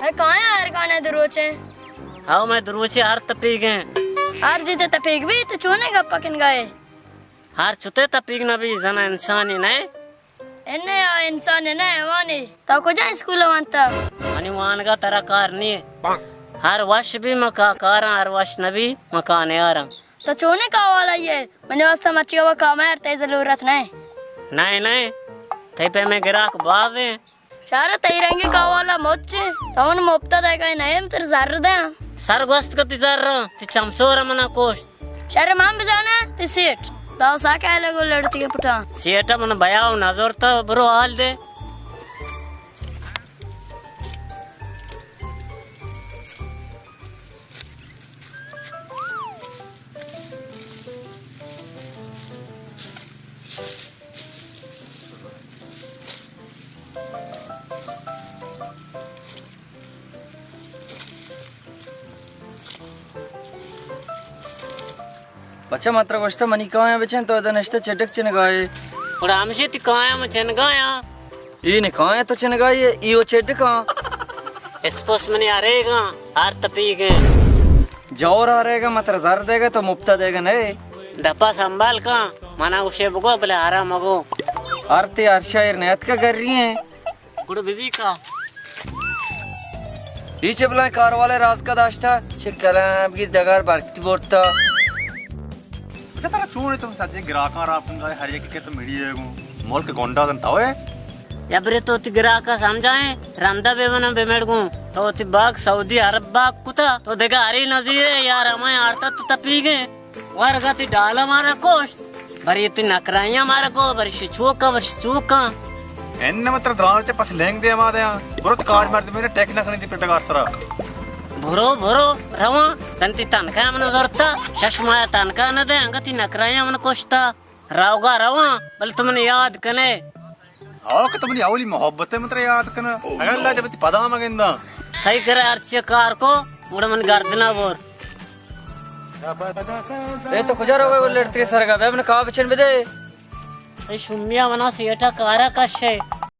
मैं कहाँ है यार गाने दरोचे हाँ मैं दरोचे हर तपीक हैं हर दीते तपीक भी तो चोने का पकन गए हर चुते तपीक ना भी जना इंसान ही नहीं इन्हें या इंसान ने वानी तो को जाए स्कूल वंता अनि वान का तरह कार नहीं है हर वर्ष भी मका कार हर वर्ष नबी मकाने आ रहा तो चोने का वाला ये मैंने वास्ता मचिया हुआ काम है ते जरूरत नहीं नहीं ते पे मैं गिराक बाद है शारा तई रहेंगे का वाला मोचे तो उन मुफ्ता देगा नहीं तेरे जर दे सरगोस्त का तिजार ती चमसोर मना कोश शारे माम भी जाना ती सीट दाव सा क्या लगो लड़ती के पुटा सीटा मन बयाव नजर तो बरो हाल दे बच्चा मात्र वस्ता मनी कहाँ है बच्चन तो अदन नष्ट चटक चनगाए और हमसे ती काया में चन गाया ये ने कहाँ है तो चनगाए ये वो चटक स्पोर्ट्स मनी आ रहेगा हर तपीक है जोर आ रहेगा मात्र जार देगा तो मुफ्ता देगा नहीं दपा संभाल का मना उसे बगो भले आराम मगो आरती आरशायर नेत का कर रही हैं गुड बिजी का ये चबला कार वाले राज का दाश्ता शिकला की जगह बारती बोलता तारा चूने तुम सज्जे गिराका रापुंगा हर एक के तो मिड़ी है मोल के गोंडा दन तावे यबरे तो ती गिराका समझाए रंदा बेमना बेमेड़ को तो ती बाग सऊदी अरब बाग कुता तो देखा हरी नजीर यार हमें आरता तो तपी गए वार गति डाला मारा कोश भरी ती नकराइया मारा को भरी शिचूका एन्न मत्र द्राण चे पस लेंग दे मादे बुरत कार्ड मार दे मेरे टेक ना खनी दी पिटकार सरा भरो रवा तंती तनका मन जोरता चश्मा तनका न दे अंगती नकराइया मन कोशता रावगा रवा बल तुमने याद कने आओ के तुमनी आवली मोहब्बत है मत्र याद कना अगर ला जब पदा मगेंदा थई करे अर्चे कार को मुड़ मन गर्दना बोर ये तो गुजर हो गए वो लड़ते सरगा वे अपने कहा बचन बदे शुमिया मना सेठा कारा कश है